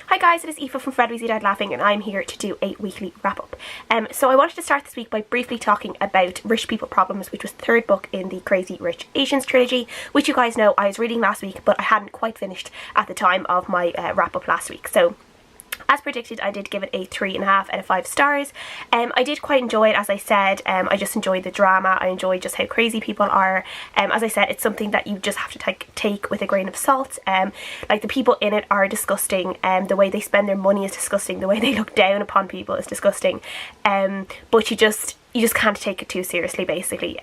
Hi guys, it is Aoife from Fred Weasley Died Laughing and I'm here to do a weekly wrap up. So I wanted to start this week by briefly talking about Rich People Problems, which was the third book in the Crazy Rich Asians trilogy, which you guys know I was reading last week but I hadn't quite finished at the time of my wrap up last week. So as predicted, I did give it a 3.5 out of 5 stars. I did quite enjoy it, as I said. I just enjoyed the drama. I enjoyed just how crazy people are. As I said, it's something that you just have to take with a grain of salt. Like, the people in it are disgusting. The way they spend their money is disgusting. The way they look down upon people is disgusting. But you just can't take it too seriously, basically.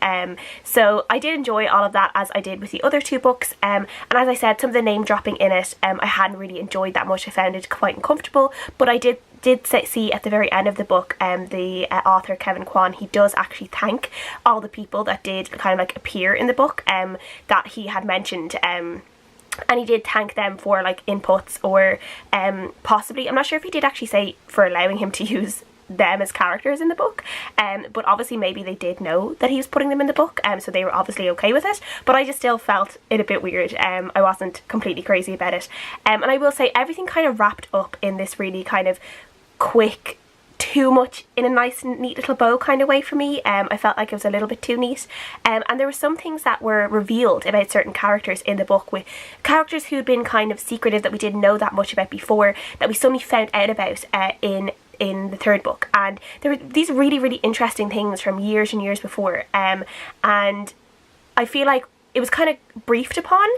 So I did enjoy all of that, as I did with the other two books. And as I said, some of the name dropping in it, I hadn't really enjoyed that much. I found it quite uncomfortable, but I did see at the very end of the book, the author Kevin Kwan, he does actually thank all the people that did kind of like appear in the book that he had mentioned. And he did thank them for like inputs, or possibly, I'm not sure if he did actually say for allowing him to use them as characters in the book, but obviously maybe they did know that he was putting them in the book, so they were obviously okay with it, but I just still felt it a bit weird. I wasn't completely crazy about it, and I will say everything kind of wrapped up in this really kind of quick, too much in a nice neat little bow kind of way for me. I felt like it was a little bit too neat, and there were some things that were revealed about certain characters in the book, with characters who'd been kind of secretive that we didn't know that much about before, that we suddenly found out about in the third book, and there were these really interesting things from years and years before, and I feel like it was kind of briefed upon,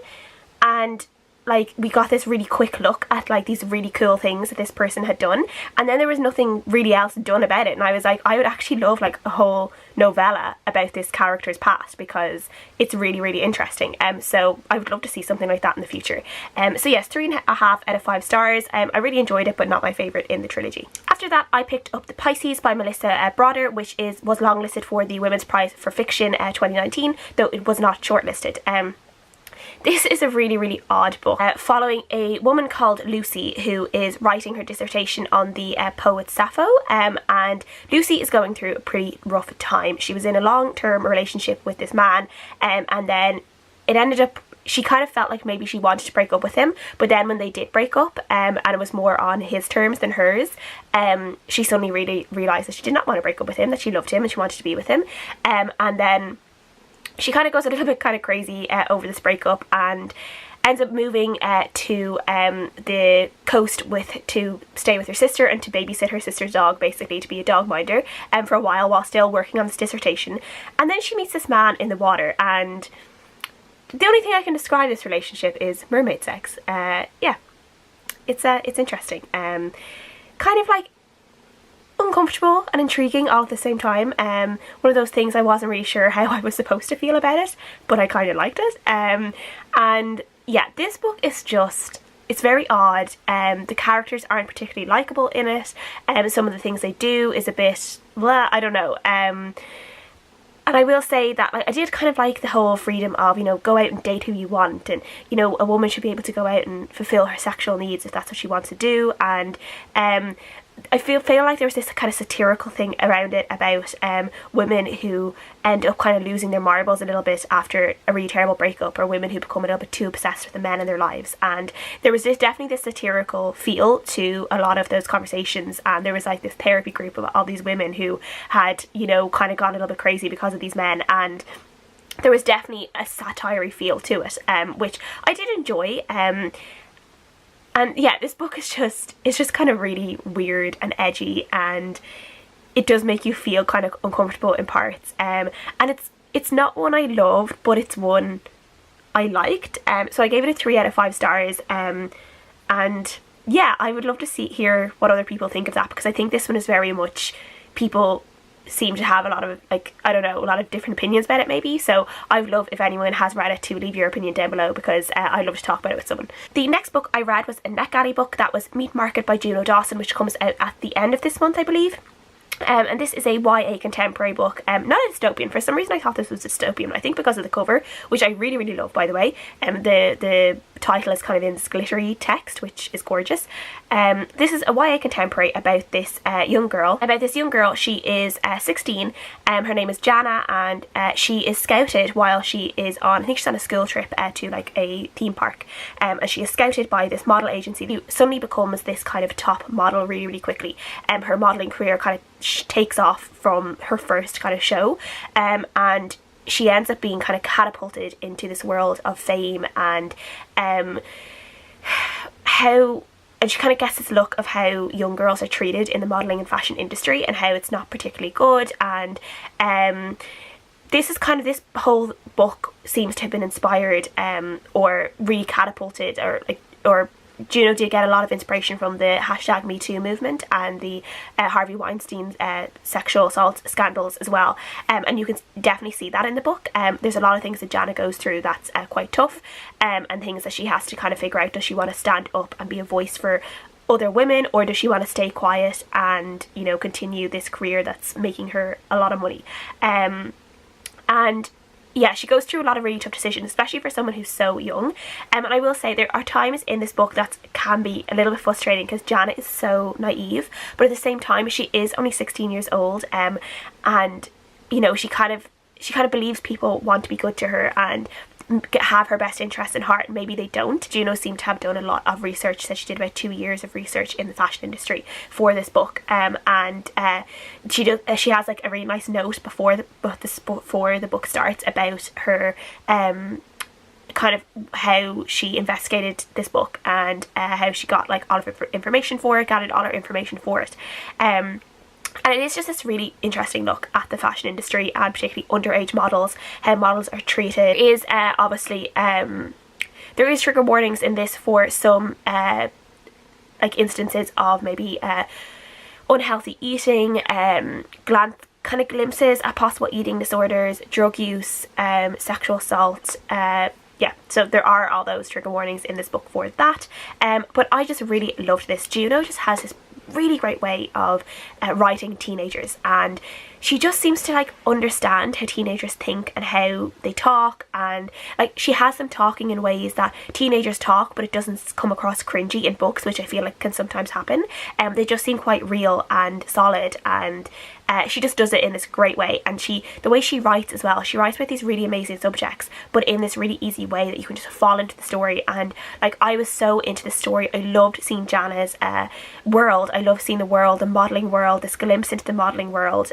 and like we got this really quick look at like these really cool things that this person had done, and then there was nothing really else done about it, and I was like, I would actually love like a whole novella about this character's past, because it's really interesting. So I would love to see something like that in the future. So yes, 3.5 out of 5 stars. I really enjoyed it, but not my favourite in the trilogy. After that, I picked up The Pisces by Melissa Broder, which was longlisted for the Women's Prize for Fiction 2019, though it was not shortlisted. This is a really odd book, following a woman called Lucy, who is writing her dissertation on the poet Sappho, and Lucy is going through a pretty rough time. She was in a long-term relationship with this man, and then it ended up, she kind of felt like maybe she wanted to break up with him, but then when they did break up, and it was more on his terms than hers, she suddenly really realised that she did not want to break up with him, that she loved him and she wanted to be with him, and then she kind of goes a little bit kind of crazy over this breakup, and ends up moving to the coast to stay with her sister and to babysit her sister's dog, basically to be a dog minder for a while still working on this dissertation. And then she meets this man in the water, and the only thing I can describe this relationship is mermaid sex. Yeah, it's interesting. Kind of like uncomfortable and intriguing all at the same time. One of those things I wasn't really sure how I was supposed to feel about it, but I kind of liked it. And yeah, this book is just, it's very odd. The characters aren't particularly likeable in it, some of the things they do is a bit blah, I don't know. And I will say that like I did kind of like the whole freedom of, you know, go out and date who you want, and you know, a woman should be able to go out and fulfill her sexual needs if that's what she wants to do. And I feel like there's this kind of satirical thing around it about women who end up kind of losing their marbles a little bit after a really terrible breakup, or women who become a little bit too obsessed with the men in their lives. And there was definitely this satirical feel to a lot of those conversations, and there was like this therapy group of all these women who had, you know, kind of gone a little bit crazy because of these men, and there was definitely a satire feel to it, which I did enjoy. And yeah, this book is just kind of really weird and edgy, and it does make you feel kind of uncomfortable in parts. And it's not one I loved, but it's one I liked. So I gave it a 3 out of 5 stars. And yeah, I would love to hear what other people think of that, because I think this one is very much, people seem to have a lot of, like, I don't know, a lot of different opinions about it maybe, so I would love if anyone has read it to leave your opinion down below, because I'd love to talk about it with someone. The next book I read was a NetGalley book, that was Meat Market by Juno Dawson, which comes out at the end of this month, I believe. And this is a YA contemporary book, not a dystopian. For some reason I thought this was dystopian, I think because of the cover, which I really love, by the way. The title is kind of in this glittery text, which is gorgeous. This is a YA contemporary about this young girl. She is 16. Her name is Jana, and she is scouted while she is on, I think she's on a school trip to like a theme park, and she is scouted by this model agency who suddenly becomes this kind of top model really, really quickly. Her modelling career kind of takes off from her first kind of show, and she ends up being kind of catapulted into this world of fame, and she kind of gets this look of how young girls are treated in the modelling and fashion industry and how it's not particularly good. And this whole book seems to have been inspired or really catapulted, or Juno did get a lot of inspiration from the #MeToo movement and the Harvey Weinstein sexual assault scandals as well, and you can definitely see that in the book. There's a lot of things that Jana goes through that's quite tough, and things that she has to kind of figure out. Does she want to stand up and be a voice for other women, or does she want to stay quiet and, you know, continue this career that's making her a lot of money? And yeah, she goes through a lot of really tough decisions, especially for someone who's so young. And I will say there are times in this book that can be a little bit frustrating because Jana is so naive, but at the same time she is only 16 years old, and you know, she kind of believes people want to be good to her and have her best interests in heart, and maybe they don't. Juno seemed to have done a lot of research. Said she did about 2 years of research in the fashion industry for this book, and she has like a really nice note before the book starts about her kind of how she investigated this book and how she got like all of her information for it, gathered all her information for it. And it is just this really interesting look at the fashion industry, and particularly underage models, how models are treated. There is obviously there is trigger warnings in this for some like instances of maybe unhealthy eating, kind of glimpses at possible eating disorders, drug use, sexual assault. Yeah, so there are all those trigger warnings in this book for that. But I just really loved this. Juno just has this really great way of writing teenagers, and she just seems to like understand how teenagers think and how they talk, and like she has them talking in ways that teenagers talk, but it doesn't come across cringy in books, which I feel like can sometimes happen. They just seem quite real and solid, and she just does it in this great way. And the way she writes as well, she writes about these really amazing subjects but in this really easy way that you can just fall into the story. And like, I was so into the story. I loved seeing Jana's world. I loved seeing the world, the modelling world, this glimpse into the modelling world.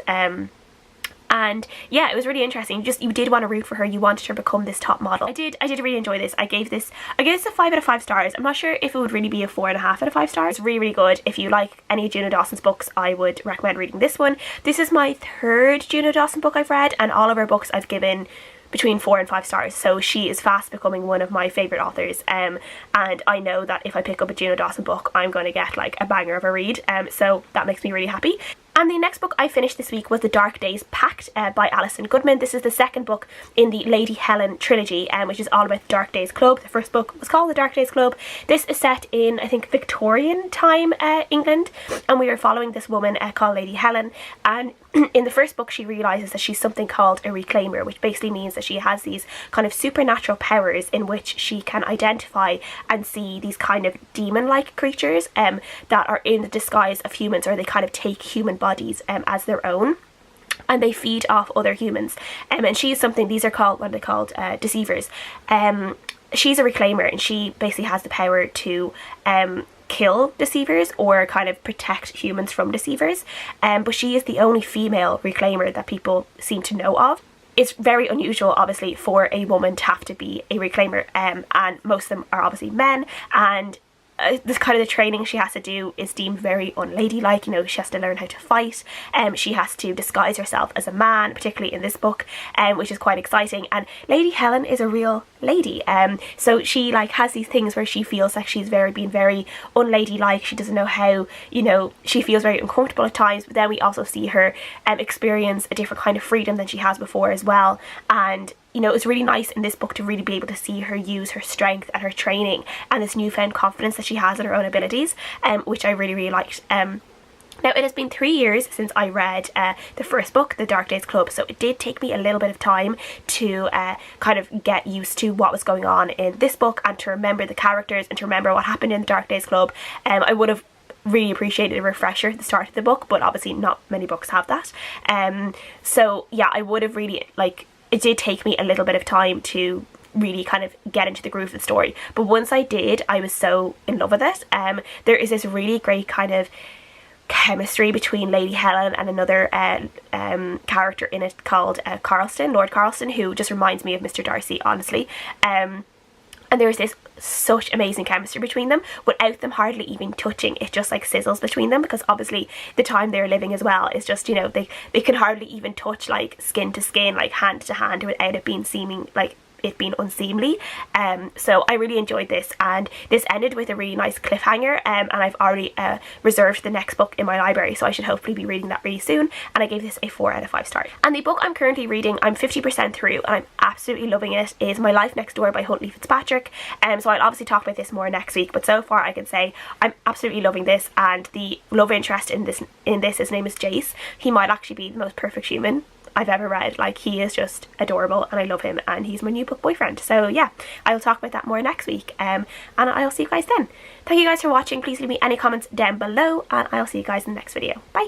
And yeah, it was really interesting. You did want to root for her. You wanted her to become this top model. I did really enjoy this. I gave this a 5 out of 5 stars. I'm not sure if it would really be a 4.5 out of 5 stars. It's really, really good. If you like any of Juno Dawson's books, I would recommend reading this one. This is my 3rd Juno Dawson book I've read, and all of her books I've given between 4 and 5 stars, so she is fast becoming one of my favourite authors, and I know that if I pick up a Juno Dawson book, I'm going to get like a banger of a read, so that makes me really happy. And the next book I finished this week was The Dark Days Pact by Alison Goodman. This is the second book in the Lady Helen trilogy, which is all about the Dark Days Club. The first book was called The Dark Days Club. This is set in, I think, Victorian time England, and we are following this woman called Lady Helen, and in the first book she realises that she's something called a reclaimer, which basically means that she has these kind of supernatural powers in which she can identify and see these kind of demon-like creatures that are in the disguise of humans, or they kind of take human bodies as their own, and they feed off other humans, and she is something, these are called, what are they called, deceivers. She's a reclaimer, and she basically has the power to kill deceivers or kind of protect humans from deceivers, but she is the only female reclaimer that people seem to know of. It's very unusual, obviously, for a woman to have to be a reclaimer, and most of them are obviously men, and this kind of the training she has to do is deemed very unladylike. You know, she has to learn how to fight, she has to disguise herself as a man, particularly in this book, which is quite exciting. And Lady Helen is a real lady, so she like has these things where she feels like she's being very unladylike. She doesn't know how, you know, she feels very uncomfortable at times, but then we also see her experience a different kind of freedom than she has before as well. And you know, it's really nice in this book to really be able to see her use her strength and her training and this newfound confidence that she has in her own abilities, which I really, really liked. Now, it has been 3 years since I read the first book, The Dark Days Club, so it did take me a little bit of time to kind of get used to what was going on in this book and to remember the characters and to remember what happened in The Dark Days Club. I would have really appreciated a refresher at the start of the book, but obviously not many books have that. So yeah, I would have really, like, it did take me a little bit of time to really kind of get into the groove of the story, but once I did, I was so in love with it. There is this really great kind of chemistry between Lady Helen and another character in it called Carlston, Lord Carlston, who just reminds me of Mr. Darcy, honestly. And there's this such amazing chemistry between them without them hardly even touching. It just like sizzles between them, because obviously the time they're living as well is just, you know, they can hardly even touch like skin to skin, like hand to hand, without it being seeming like it being unseemly. So I really enjoyed this, and this ended with a really nice cliffhanger, and I've already reserved the next book in my library, so I should hopefully be reading that really soon, and I gave this a 4 out of 5 stars. And the book I'm currently reading, I'm 50% through and I'm absolutely loving it, is My Life Next Door by Huntley Fitzpatrick. So I'll obviously talk about this more next week, but so far I can say I'm absolutely loving this, and the love interest in this, his name is Jace. He might actually be the most perfect human I've ever read. Like, he is just adorable and I love him, and he's my new book boyfriend. So yeah, I'll talk about that more next week, and I'll see you guys then. Thank you guys for watching. Please leave me any comments down below, and I'll see you guys in the next video. Bye!